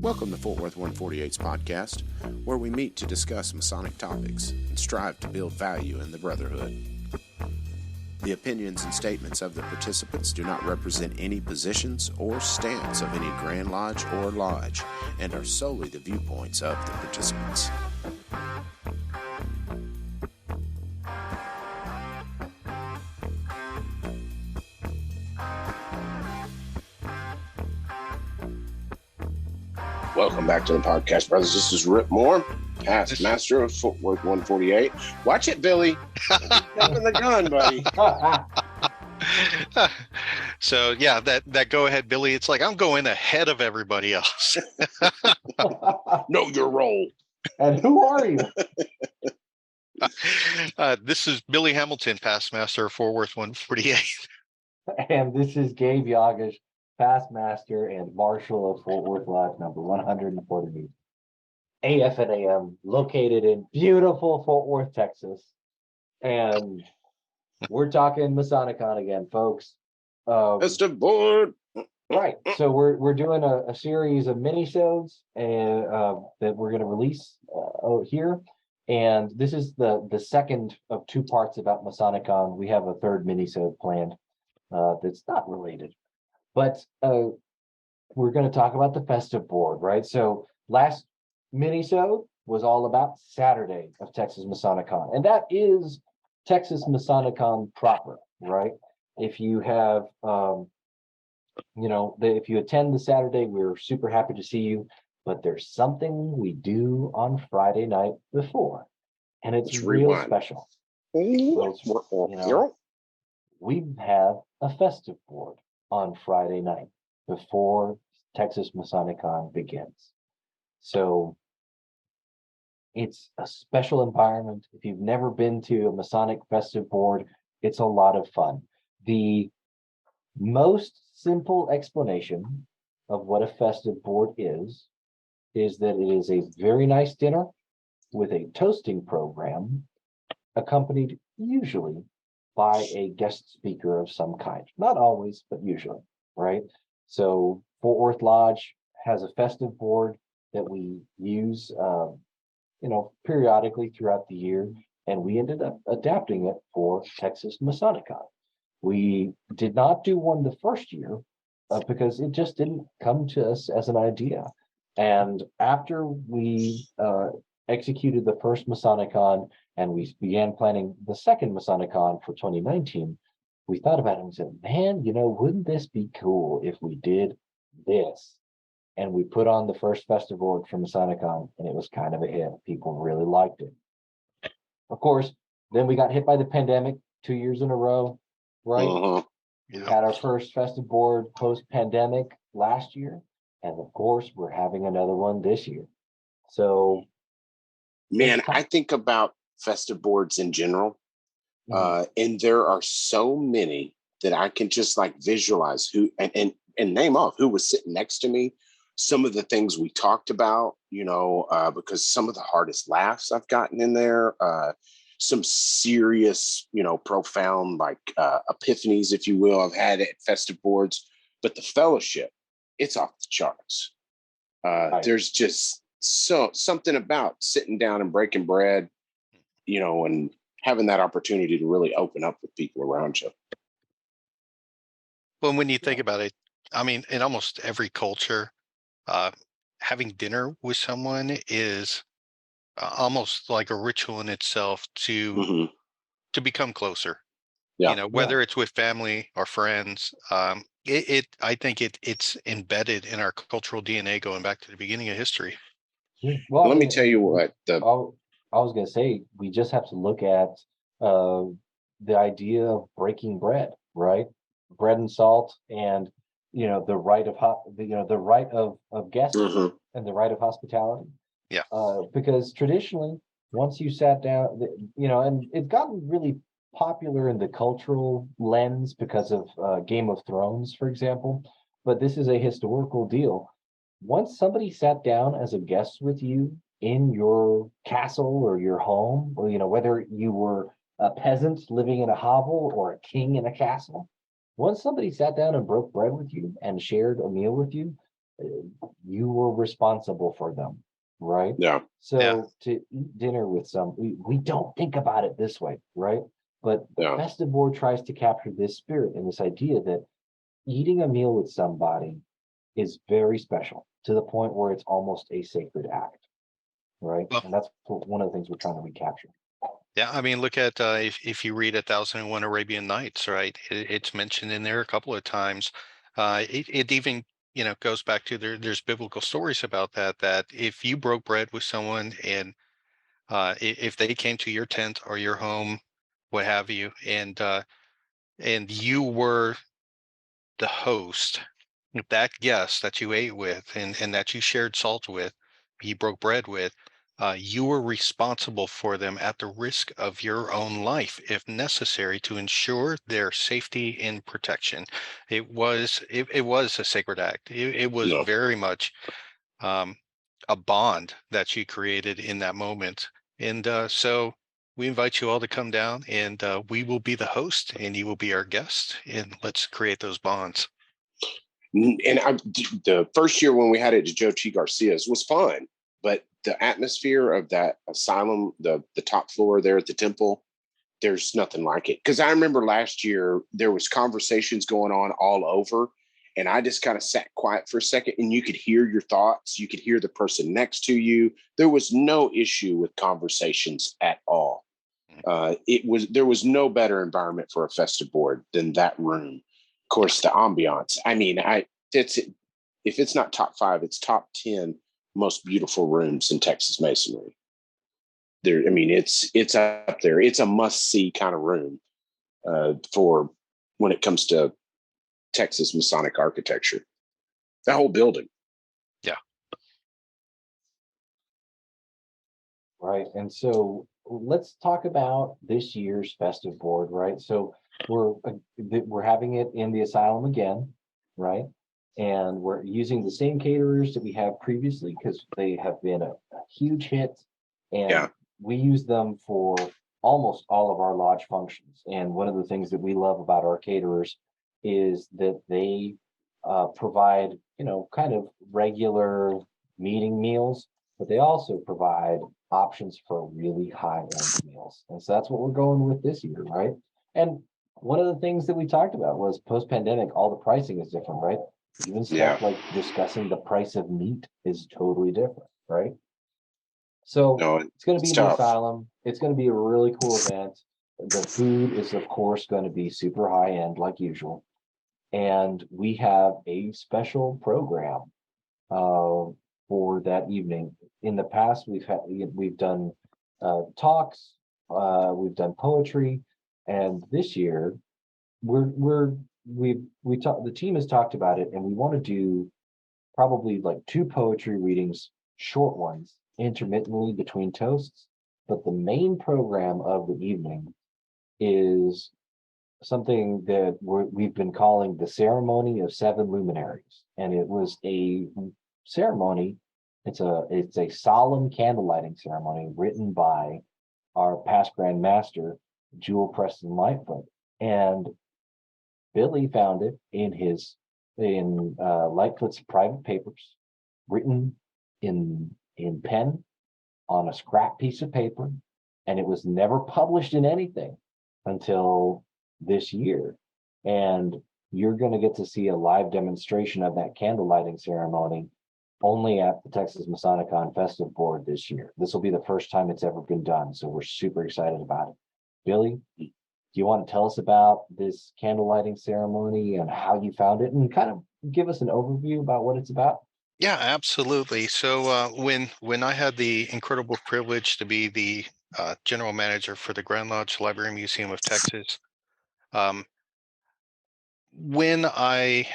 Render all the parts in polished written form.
Welcome to Fort Worth 148's podcast, where we meet to discuss Masonic topics and strive to build value in the Brotherhood. The opinions and statements of the participants do not represent any positions or stance of any Grand Lodge or Lodge and are solely the viewpoints of the participants. Welcome back to the podcast, brothers. This is Rhit Moore, past master of Fort Worth 148. Watch it, Billy. Jumping the gun, buddy. So yeah, that go ahead, Billy. It's like I'm going ahead of everybody else. Know your role. And who are you? This is Billy Hamilton, past master of Fort Worth 148. And this is Gabe Yagish, past master and marshal of Fort Worth Lodge number 148. AF and AM, located in beautiful Fort Worth, Texas. And we're talking MasoniCon again, folks. Festive Board. Right. So we're doing a series of minisodes and that we're going to release here. And this is the second of two parts about MasoniCon. We have a third minisode planned that's not related. But we're going to talk about the Festive Board, right? So last minisode was all about Saturday of Texas MasoniCon. And that is Texas MasoniCon proper, right? If you have, if you attend the Saturday, we're super happy to see you. But there's something we do on Friday night before. And it's real special. We have a Festive Board on Friday night before Texas MasoniCon begins. So it's a special environment. If you've never been to a Masonic Festive Board, it's a lot of fun. The most simple explanation of what a Festive Board is that it is a very nice dinner with a toasting program accompanied usually by a guest speaker of some kind. Not always, but usually, right? So Fort Worth Lodge has a Festive Board that we use, periodically throughout the year, and we ended up adapting it for Texas MasoniCon. We did not do one the first year because it just didn't come to us as an idea. And after we executed the first MasoniCon and we began planning the second MasoniCon for 2019, we thought about it and said, man, wouldn't this be cool if we did this? And we put on the first Festive Board for MasoniCon, and it was kind of a hit. People really liked it. Of course, then we got hit by the pandemic 2 years in a row, right? Uh-huh. We had our first Festive Board post-pandemic last year. And of course, we're having another one this year. So, man, I think about Festive Boards in general, and there are so many that I can just visualize who and name off who was sitting next to me. Some of the things we talked about, because some of the hardest laughs I've gotten in there, some serious, profound epiphanies, if you will, I've had at Festive Boards, but the fellowship, it's off the charts. Right. There's just something about sitting down and breaking bread, and having that opportunity to really open up with people around you. Well, when you think about it, I mean, in almost every culture, having dinner with someone is almost like a ritual in itself to become closer. Yeah. Whether it's with family or friends, I think it's embedded in our cultural DNA going back to the beginning of history. Well, let me tell you what. I was going to say, we just have to look at the idea of breaking bread, right? Bread and salt, and the right of guests and the right of hospitality. Yeah. Because traditionally, once you sat down, and it's gotten really popular in the cultural lens because of Game of Thrones, for example, but this is a historical deal. Once somebody sat down as a guest with you in your castle or your home, or whether you were a peasant living in a hovel or a king in a castle, once somebody sat down and broke bread with you and shared a meal with you, you were responsible for them, right? Yeah. So to eat dinner with we don't think about it this way, right? But the Festive Board tries to capture this spirit and this idea that eating a meal with somebody is very special, to the point where it's almost a sacred act, right? Well, and that's one of the things we're trying to recapture. Yeah, I mean, look at if you read 1001 Arabian Nights, right? It's mentioned in there a couple of times. It even goes back to there's biblical stories about that. That if you broke bread with someone and if they came to your tent or your home, what have you, and you were the host, that guest that you ate with and that you shared salt with, you broke bread with, you were responsible for them at the risk of your own life, if necessary, to ensure their safety and protection. It was a sacred act. It was very much a bond that you created in that moment. And so we invite you all to come down, and we will be the host and you will be our guest, and let's create those bonds. And the first year when we had it at Joe T. Garcia's was fun, but the atmosphere of that asylum, the top floor there at the temple, there's nothing like it. Because I remember last year there was conversations going on all over, and I just kind of sat quiet for a second, and you could hear your thoughts. You could hear the person next to you. There was no issue with conversations at all. There was no better environment for a festive board than that room. Of course, the ambiance. I mean, if it's not top 5, it's top 10 most beautiful rooms in Texas Masonry. I mean, it's up there. It's a must-see kind of room for when it comes to Texas Masonic architecture. The whole building. Yeah. Right. And so let's talk about this year's Festive Board, right? So we're having it in the asylum again, right? And we're using the same caterers that we have previously, because they have been a huge hit, and we use them for almost all of our lodge functions. And one of the things that we love about our caterers is that they provide, kind of regular meeting meals, but they also provide options for really high-end meals. And so that's what we're going with this year, right? And one of the things that we talked about was post-pandemic, all the pricing is different, right? Even stuff like discussing the price of meat is totally different, right? So it's going to be in the asylum. It's going to be a really cool event. The food is, of course, going to be super high-end like usual. And we have a special program for that evening. In the past, we've done talks, we've done poetry, and this year the team has talked about it, and we want to do probably like 2 poetry readings, short ones, intermittently between toasts. But the main program of the evening is something that we've been calling the Ceremony of 7 Luminaries, and it was a ceremony. It's a solemn candlelighting ceremony written by our past Grand Master, Jewel Preston Lightfoot, and Billy found it in Lightfoot's private papers, written in pen on a scrap piece of paper, and it was never published in anything until this year. And you're going to get to see a live demonstration of that candlelighting ceremony only at the Texas MasoniCon Festive Board this year. This will be the first time it's ever been done, so we're super excited about it. Billy, do you want to tell us about this candlelighting ceremony and how you found it, and kind of give us an overview about what it's about? Yeah, absolutely. So when I had the incredible privilege to be the general manager for the Grand Lodge Library Museum of Texas, when I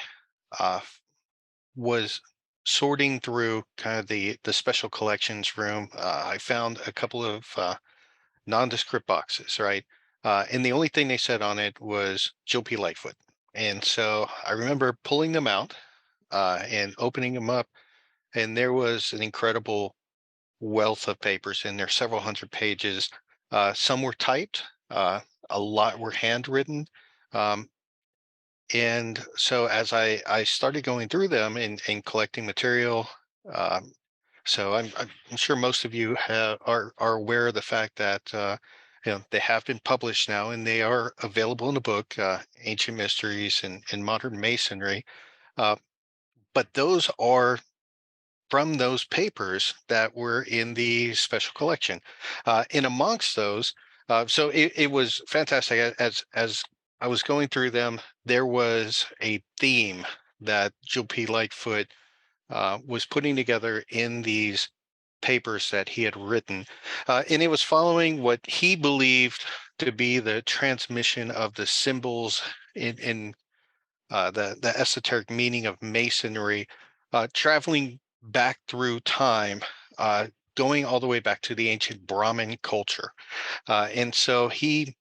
was sorting through kind of the special collections room, I found a couple of nondescript boxes, right? And the only thing they said on it was Joe P. Lightfoot. And so I remember pulling them out and opening them up, and there was an incredible wealth of papers in there, several hundred pages. Some were typed, a lot were handwritten. Um, And so as I started going through them and collecting material, so I'm sure most of you are aware of the fact that they have been published now, and they are available in the book, Ancient Mysteries and Modern Masonry. But those are from those papers that were in the special collection. And amongst those, so it was fantastic. As I was going through them, there was a theme that Joel P. Lightfoot was putting together in these papers that he had written. And it was following what he believed to be the transmission of the symbols in the esoteric meaning of Masonry, traveling back through time, going all the way back to the ancient Brahmin culture. And so he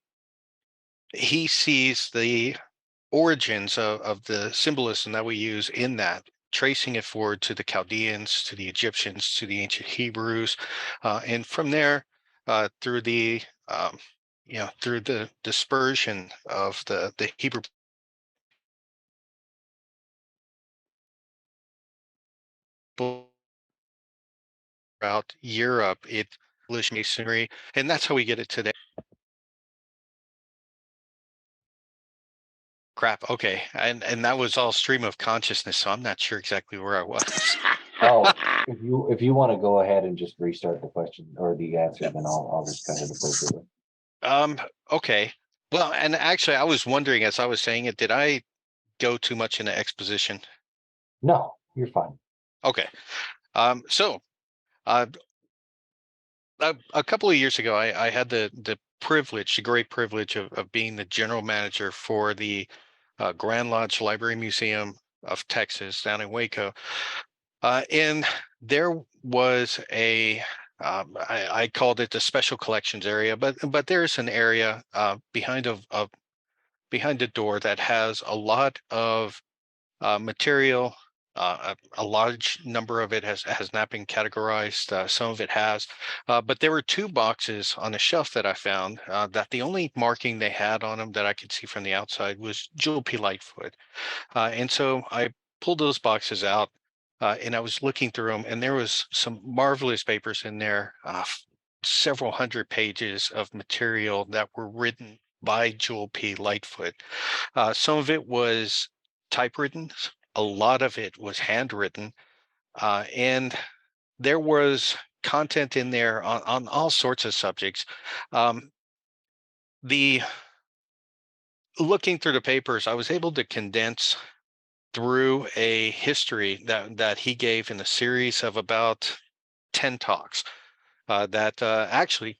sees the origins of the symbolism that we use in that, tracing it forward to the Chaldeans, to the Egyptians, to the ancient Hebrews, and from there through the through the dispersion of the Hebrew throughout Europe, it English Masonry, and that's how we get it today. Crap. Okay, and that was all stream of consciousness, so I'm not sure exactly where I was. Oh, if you want to go ahead and just restart the question or the answer, then I'll just kind of appropriately. Okay. Well, and actually, I was wondering as I was saying it, did I go too much into exposition? No, you're fine. Okay. So a couple of years ago, I had the privilege, the great privilege of being the general manager for the Grand Lodge Library Museum of Texas down in Waco. And there was I called it the special collections area, but there's an area behind behind a door that has a lot of material. A large number of it has not been categorized. Some of it has, but there were two boxes on a shelf that I found that the only marking they had on them that I could see from the outside was Joel P. Lightfoot. And so I pulled those boxes out and I was looking through them, and there was some marvelous papers in there, several hundred pages of material that were written by Joel P. Lightfoot. Some of it was typewritten, a lot of it was handwritten, and there was content in there on all sorts of subjects. The Looking through the papers, I was able to condense through a history that he gave in a series of about 10 talks that actually,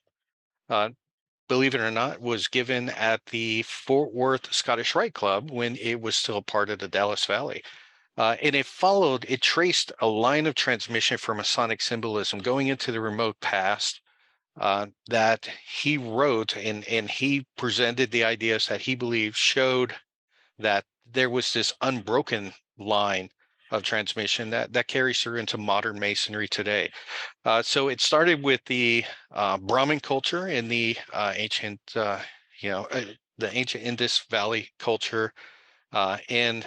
believe it or not, was given at the Fort Worth Scottish Rite Club when it was still part of the Dallas Valley. And it traced a line of transmission for Masonic symbolism going into the remote past that he wrote, and he presented the ideas that he believed showed that there was this unbroken line of transmission that carries through into modern masonry today. So it started with the Brahmin culture in the ancient, the ancient Indus Valley culture, and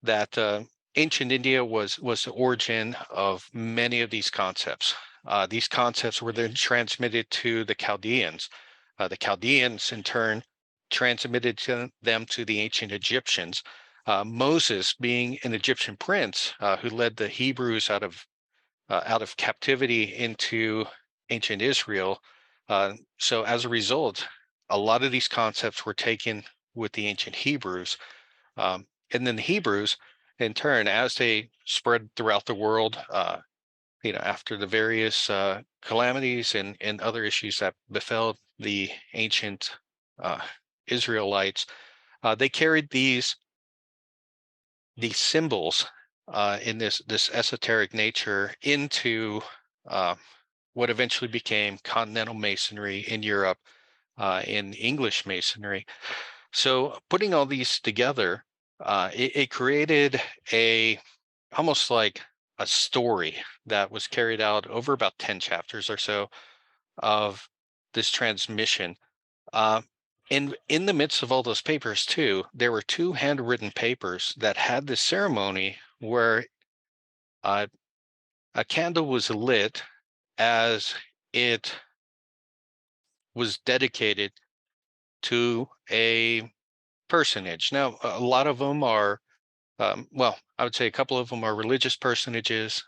that ancient India was the origin of many of these concepts. These concepts were then transmitted to the Chaldeans. The Chaldeans, in turn, transmitted them to the ancient Egyptians. Moses, being an Egyptian prince who led the Hebrews out of captivity into ancient Israel. So as a result, a lot of these concepts were taken with the ancient Hebrews. And then the Hebrews, in turn, as they spread throughout the world, after the various calamities and other issues that befell the ancient Israelites, they carried these symbols in this esoteric nature into what eventually became continental masonry in Europe, in English masonry. So putting all these together, it created almost like a story that was carried out over about 10 chapters or so of this transmission. And in the midst of all those papers too, there were 2 handwritten papers that had this ceremony where a candle was lit as it was dedicated to a personage. Now, a lot of them are, well, I would say a couple of them are religious personages.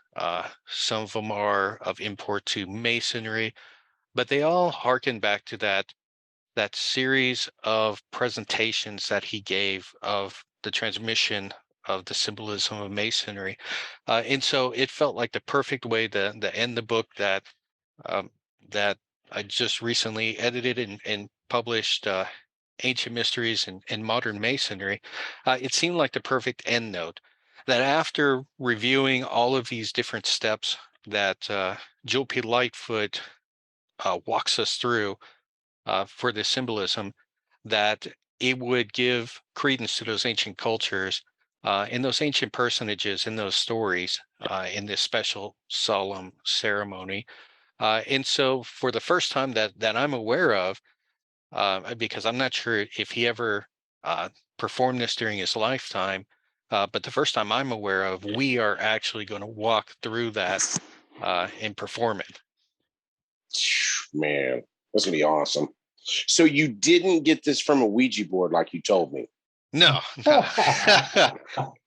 Some of them are of import to Masonry, but they all harken back to that series of presentations that he gave of the transmission of the symbolism of Masonry. And so it felt like the perfect way to end the book um, that I just recently edited and published, Ancient Mysteries and Modern Masonry. It seemed like the perfect end note, that after reviewing all of these different steps that Joel P. Lightfoot walks us through for this symbolism, that it would give credence to those ancient cultures and those ancient personages in those stories in this special solemn ceremony. And so for the first time that I'm aware of, because I'm not sure if he ever performed this during his lifetime, but the first time I'm aware of, we are actually going to walk through that and perform it. Man, that's gonna be awesome. So you didn't get this from a Ouija board like you told me? No.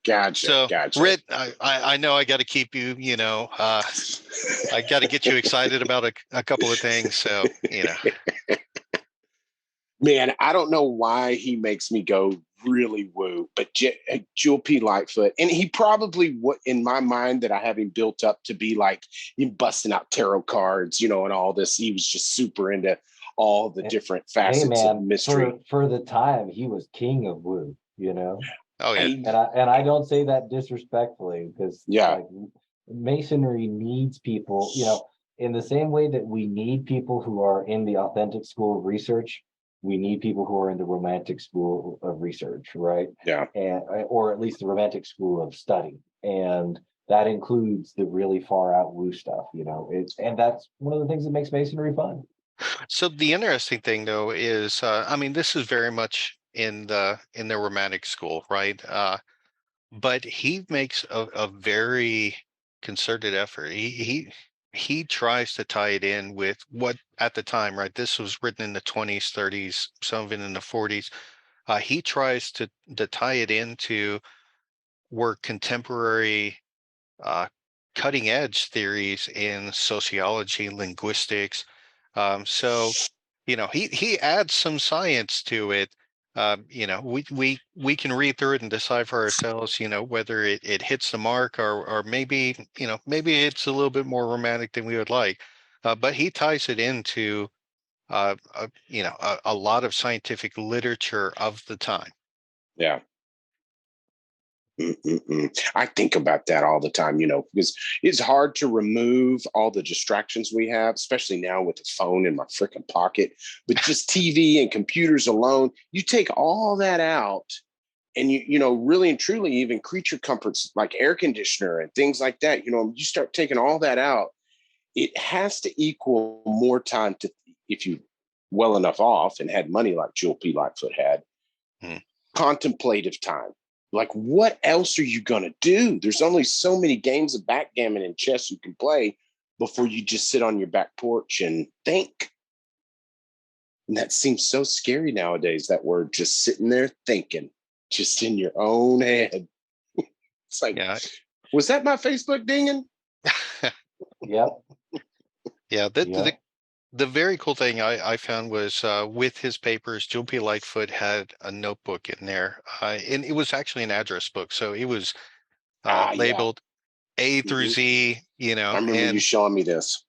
Gotcha. So, Gotcha. Rhit, I know I got to keep you, I got to get you excited about a couple of things. So, Man, I don't know why he makes me go really woo, but Joel P. Lightfoot, and he probably, in my mind, that I have him built up to be like busting out tarot cards, and all this. He was just super into all the different facets of mystery. For the time, he was king of woo, Oh yeah. And I don't say that disrespectfully, because like, Masonry needs people, in the same way that we need people who are in the authentic school of research. We need people who are in the romantic school of research, right? Yeah. Or at least the romantic school of study. And that includes the really far out woo stuff, and that's one of the things that makes Masonry fun. So the interesting thing though is, this is very much in the romantic school, right? But he makes a very concerted effort. He tries to tie it in with what at the time, right? This was written in the 20s, 30s, some of it in the 40s. He tries to tie it into were contemporary cutting edge theories in sociology, linguistics. So he adds some science to it. We can read through it and decide for ourselves, whether it hits the mark, or maybe it's a little bit more romantic than we would like. But he ties it into a lot of scientific literature of the time. Yeah. I think about that all the time, because it's hard to remove all the distractions we have, especially now with the phone in my freaking pocket. But just TV and computers alone, you take all that out, and really and truly, even creature comforts like air conditioner and things like that, you start taking all that out, it has to equal more time to, if you well enough off and had money like Joel P. Lightfoot had, contemplative time. Like, what else are you going to do? There's only so many games of backgammon and chess you can play before you just sit on your back porch and think. And that seems so scary nowadays, that word, just sitting there thinking, just in your own head. It's like, was that my Facebook dinging? Yep. Yeah. The very cool thing I found was with his papers, Joel P. Lightfoot had a notebook in there, and it was actually an address book. So it was labeled A through Z, I remember you showing me this.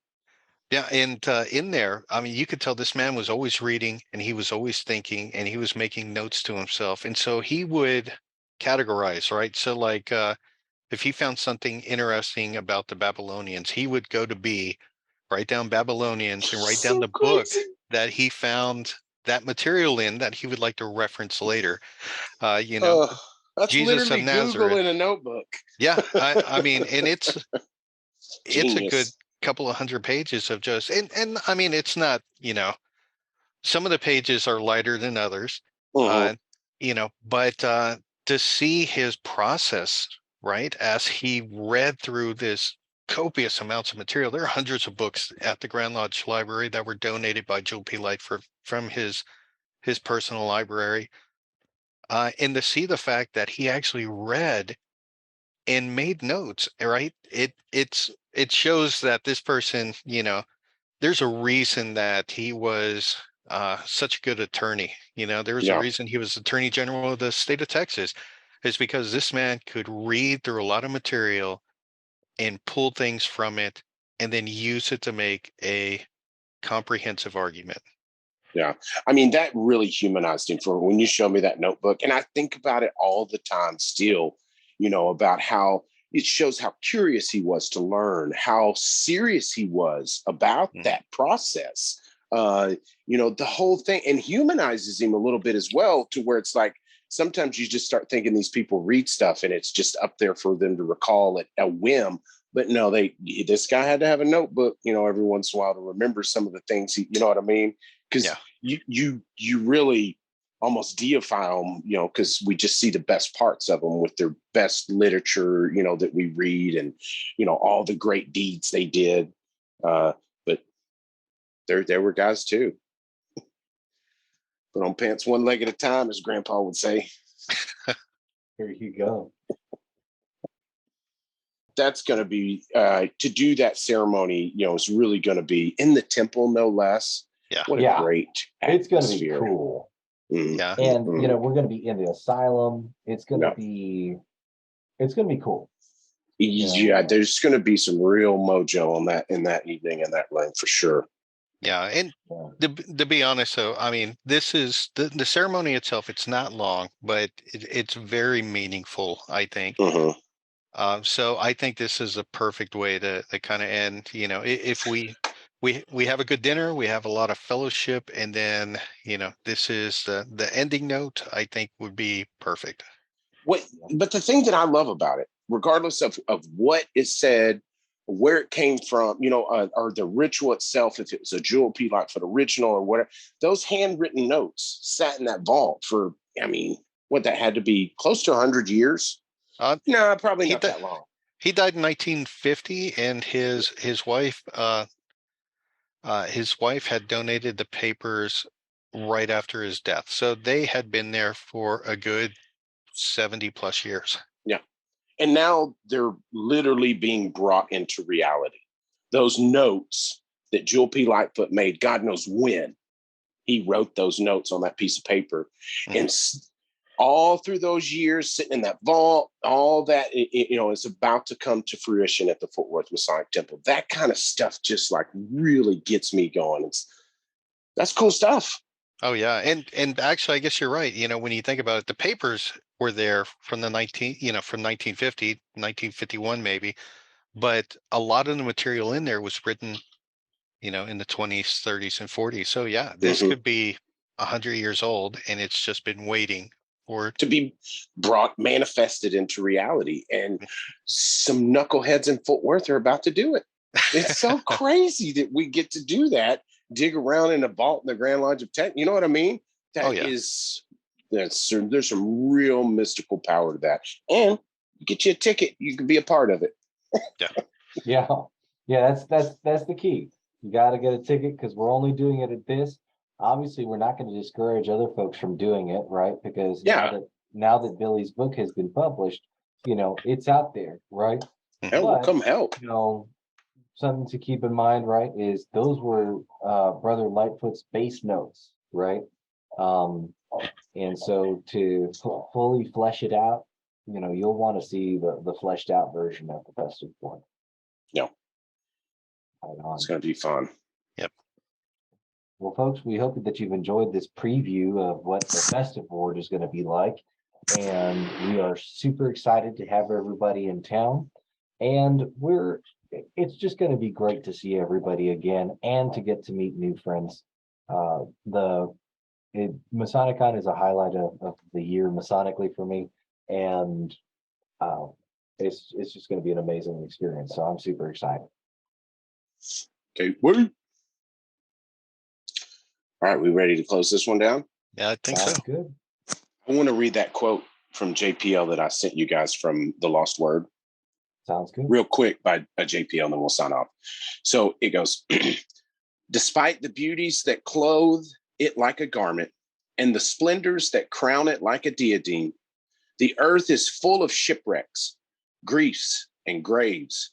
Yeah, and in there, you could tell this man was always reading, and he was always thinking, and he was making notes to himself. And so he would categorize, right? So like if he found something interesting about the Babylonians, he would go to B, write down Babylonians, and write down the book that he found that material in that he would like to reference later. That's Jesus literally of Nazareth. Google in a notebook. Yeah, and it's a good couple of hundred pages of just, and it's not some of the pages are lighter than others, Mhm. but to see his process, right, as he read through this copious amounts of material. There are hundreds of books at the Grand Lodge Library that were donated by Joel P. Lightfoot from his personal library, and to see the fact that he actually read and made notes, right? It shows that this person, there's a reason that he was such a good attorney. There's a Yeah. reason he was Attorney General of the state of Texas, is because this man could read through a lot of material and pull things from it and then use it to make a comprehensive argument. Yeah. I mean, that really humanized him for when you show me that notebook. And I think about it all the time still, about how it shows how curious he was to learn, how serious he was about that process. The whole thing, and humanizes him a little bit as well, to where it's like sometimes you just start thinking these people read stuff and it's just up there for them to recall at a whim. But no, this guy had to have a notebook, every once in a while to remember some of the things you know what I mean? Because you really almost deify them, because we just see the best parts of them with their best literature, that we read, and all the great deeds they did. But there were guys too. Put on pants one leg at a time, as Grandpa would say. Here you go. That's going to be to do that ceremony. Is really going to be in the temple, no less. Yeah. What a great atmosphere. It's going to be cool. Mm-hmm. Yeah. And we're going to be in the asylum. It's going to be cool. Yeah, there's going to be some real mojo on that in that evening in that room for sure. Yeah, and to be honest, though, I mean, this is the ceremony itself. It's not long, but it's very meaningful, I think. Mm-hmm. So I think this is a perfect way to kind of end. If we have a good dinner, we have a lot of fellowship, and then this is the ending note. I think would be perfect. But the thing that I love about it, regardless of what is said, where it came from, or the ritual itself, if it was a Joel P. Lightfoot original or whatever, those handwritten notes sat in that vault for, what, that had to be close to 100 years? No, probably not that long. He died in 1950, and his wife had donated the papers right after his death. So they had been there for a good 70 plus years. Yeah. And now they're literally being brought into reality. Those notes that Joel P. Lightfoot made, God knows when he wrote those notes on that piece of paper. Mm-hmm. And all through those years sitting in that vault, all that, is about to come to fruition at the Fort Worth Masonic Temple. That kind of stuff just like really gets me going. That's cool stuff. Oh yeah. And actually, I guess you're right. When you think about it, the papers were there from from 1950, 1951, maybe, but a lot of the material in there was written, in the 20s, 30s, and 40s. So yeah, this could be 100 years old, and it's just been waiting for to be manifested into reality. And some knuckleheads in Fort Worth are about to do it. It's so crazy that we get to do that. Dig around in a vault in the Grand Lodge of Texas. You know what I mean? There's some real mystical power to that. And you get you a ticket, you can be a part of it. Yeah. That's the key. You got to get a ticket, because we're only doing it at this. Obviously, we're not going to discourage other folks from doing it, right? Because now that Billy's book has been published, it's out there, right? Hell, we'll come help. Something to keep in mind, right, is those were Brother Lightfoot's base notes, right? And so to fully flesh it out, you'll want to see the fleshed out version of the Festive Board. Yeah. It's going to be fun. Yep. Well, folks, we hope that you've enjoyed this preview of what the Festive Board is going to be like. And we are super excited to have everybody in town. And it's just going to be great to see everybody again and to get to meet new friends. MasoniCon is a highlight of the year Masonically for me. And it's just going to be an amazing experience. So I'm super excited. Okay, wait. All right, we ready to close this one down? Yeah, I think Sounds so. good. I want to read that quote from JPL that I sent you guys from The Lost Word. Sounds good. Real quick by a JPL, and then we'll sign off. So it goes, despite the beauties that clothe it like a garment and the splendors that crown it like a diadem, the earth is full of shipwrecks, griefs, and graves.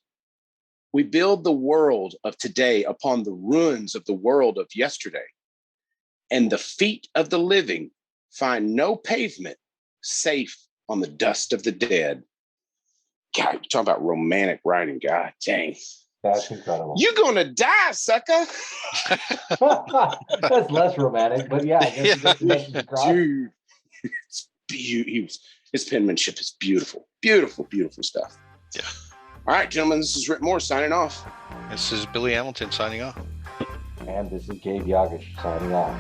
We build the world of today upon the ruins of the world of yesterday, and the feet of the living find no pavement safe on the dust of the dead. God, you're talking about romantic writing. God dang. That's incredible. You're gonna die, sucker. That's less romantic, but yeah, I guess he gets the message across. Dude, his penmanship is beautiful. Beautiful, beautiful stuff. Yeah. All right, gentlemen, this is Rhit Moore signing off. This is Billy Hamilton signing off. And this is Gabe Yagish signing off.